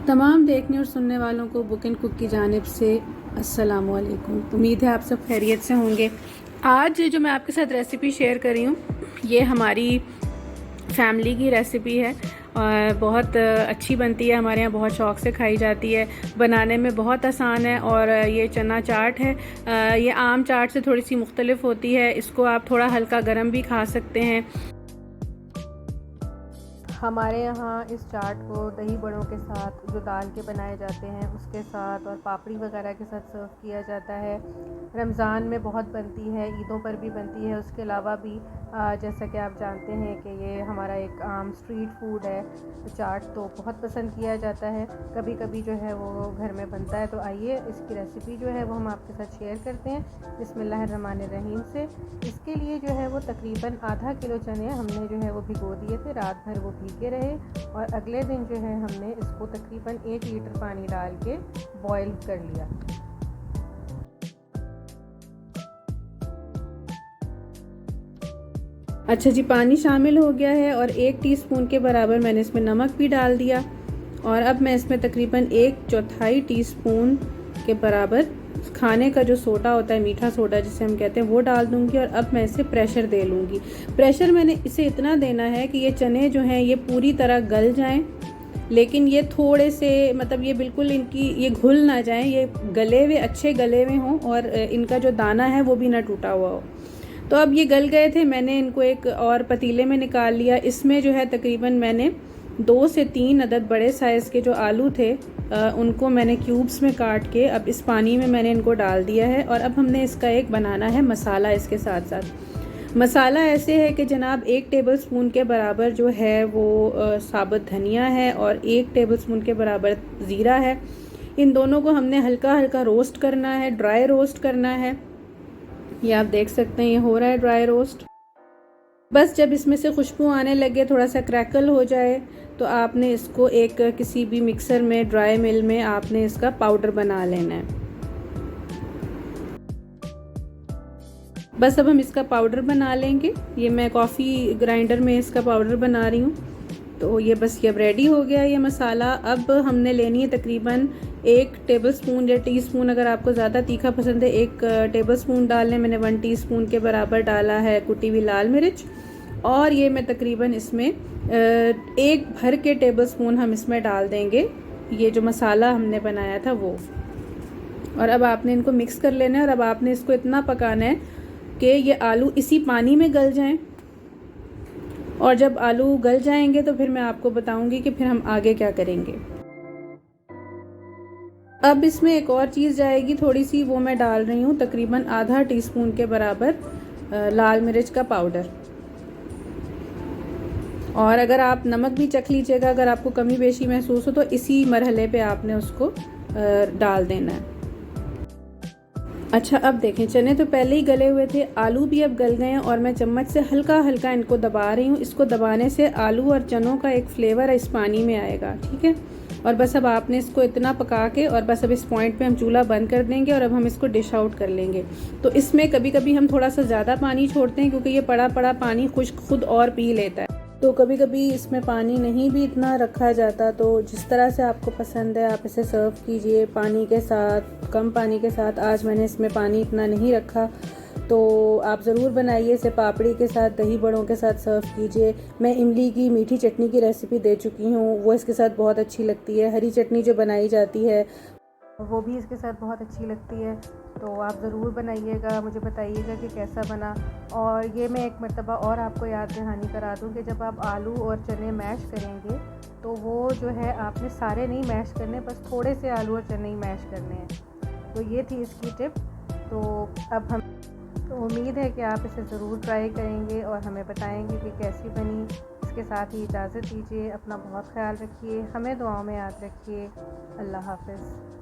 तमाम देखने और सुनने वालों को बुक एंड कुक की जानिब से अस्सलाम वालेकुम। उम्मीद है आप सब खैरियत से होंगे। आज जो मैं आपके साथ रेसिपी शेयर कर रही हूँ, ये हमारी फैमिली की रेसिपी है और बहुत अच्छी बनती है। हमारे यहाँ बहुत शौक़ से खाई जाती है, बनाने में बहुत आसान है। और ये चना चाट है, ये आम चाट से थोड़ी सी मुख्तलिफ होती है। इसको आप थोड़ा हल्का गरम भी खा सकते हैं। हमारे यहाँ इस चाट को दही बड़ों के साथ जो दाल के बनाए जाते हैं उसके साथ और पापड़ी वगैरह के साथ सर्व किया जाता है। रमज़ान में बहुत बनती है, ईदों पर भी बनती है। उसके अलावा भी जैसा कि आप जानते हैं कि ये हमारा एक आम स्ट्रीट फूड है। चाट तो बहुत पसंद किया जाता है, कभी कभी जो है वो घर में बनता है। तो आइए इसकी रेसिपी जो है वो हम आपके साथ शेयर करते हैं बिस्मिल्लाहिर्रहमानिर्रहीम से। इसके लिए जो है वो तकरीबन आधा किलो चने हमने जो है वो भिगो दिए थे, रात भर वो भीगे रहे और अगले दिन जो है हमने इसको तकरीबन 1 लीटर पानी डाल के बॉयल कर लिया। अच्छा जी, पानी शामिल हो गया है और 1 टीस्पून के बराबर मैंने इसमें नमक भी डाल दिया। और अब मैं इसमें तकरीबन 1/4 टीस्पून के बराबर खाने का जो सोडा होता है, मीठा सोडा जिसे हम कहते हैं, वो डाल दूंगी। और अब मैं इसे प्रेशर दे लूँगी। प्रेशर मैंने इसे इतना देना है कि ये चने जो हैं ये पूरी तरह गल जाएं, लेकिन ये थोड़े से मतलब ये बिल्कुल इनकी ये घुल ना जाएं, ये गले हुए अच्छे गले हुए हों और इनका जो दाना है वो भी ना टूटा हुआ हो। तो अब ये गल गए थे, मैंने इनको एक और पतीले में निकाल लिया। इसमें जो है तकरीबन मैंने 2 से 3 अदद बड़े साइज़ के जो आलू थे उनको मैंने क्यूब्स में काट के अब इस पानी में मैंने इनको डाल दिया है। और अब हमने इसका एक बनाना है मसाला। इसके साथ साथ मसाला ऐसे है कि जनाब 1 टेबलस्पून के बराबर जो है वो साबुत धनिया है और 1 टेबलस्पून के बराबर ज़ीरा है। इन दोनों को हमने हल्का हल्का रोस्ट करना है, ड्राई रोस्ट करना है। ये आप देख सकते हैं, ये हो रहा है ड्राई रोस्ट। बस जब इसमें से खुशबू आने लगे, थोड़ा सा क्रैकल हो जाए, तो आपने इसको एक किसी भी मिक्सर में, ड्राई मिल में आपने इसका पाउडर बना लेना है। बस अब हम इसका पाउडर बना लेंगे। ये मैं कॉफ़ी ग्राइंडर में इसका पाउडर बना रही हूँ। तो ये बस ये अब रेडी हो गया ये मसाला। अब हमने लेनी है तकरीबन 1 टेबलस्पून या टीस्पून, अगर आपको ज़्यादा तीखा पसंद है 1 टेबलस्पून डालने। मैंने 1 टीस्पून के बराबर डाला है कुटी हुई लाल मिर्च। और ये मैं तकरीबन इसमें 1 भर के टेबलस्पून हम इसमें डाल देंगे ये जो मसाला हमने बनाया था वो। और अब आपने इनको मिक्स कर लेना है और अब आपने इसको इतना पकाना है कि ये आलू इसी पानी में गल जाएं। और जब आलू गल जाएंगे तो फिर मैं आपको बताऊंगी कि फिर हम आगे क्या करेंगे। अब इसमें एक और चीज़ जाएगी थोड़ी सी, वो मैं डाल रही हूँ तकरीबन आधा टीस्पून के बराबर लाल मिर्च का पाउडर। और अगर आप नमक भी चख लीजिएगा, अगर आपको कमी बेशी महसूस हो तो इसी मरहले पे आपने उसको डाल देना है। अच्छा, अब देखें, चने तो पहले ही गले हुए थे, आलू भी अब गल गए हैं और मैं चम्मच से हल्का हल्का इनको दबा रही हूँ। इसको दबाने से आलू और चनों का एक फ्लेवर इस पानी में आएगा, ठीक है। और बस अब आपने इसको इतना पका के और बस अब इस पॉइंट पे हम चूल्हा बंद कर देंगे और अब हम इसको डिश आउट कर लेंगे। तो इसमें कभी कभी हम थोड़ा सा ज़्यादा पानी छोड़ते हैं क्योंकि ये पड़ा पड़ा पानी खुश्क खुद और पी लेता है। तो कभी कभी इसमें पानी नहीं भी इतना रखा जाता। तो जिस तरह से आपको पसंद है आप इसे सर्व कीजिए, पानी के साथ, कम पानी के साथ। आज मैंने इसमें पानी इतना नहीं रखा, तो आप ज़रूर बनाइए। इसे पापड़ी के साथ, दही बड़ों के साथ सर्व कीजिए। मैं इमली की मीठी चटनी की रेसिपी दे चुकी हूँ, वो इसके साथ बहुत अच्छी लगती है। हरी चटनी जो बनाई जाती है वो भी इसके साथ बहुत अच्छी लगती है। तो आप ज़रूर बनाइएगा, मुझे बताइएगा कि कैसा बना। और ये मैं एक मरतबा और आपको याद दहानी करा दूँ कि जब आप आलू और चने मैश करेंगे तो वो जो है आपने सारे नहीं मैश करने, बस थोड़े से आलू और चने ही मैश करने हैं। तो ये थी इसकी टिप। तो अब हम उम्मीद है कि आप इसे ज़रूर ट्राई करेंगे और हमें बताएंगे कि कैसी बनी। इसके साथ ही इजाज़त दीजिए, अपना बहुत ख्याल रखिए, हमें दुआओं में याद रखिए। अल्लाह हाफ़िज़।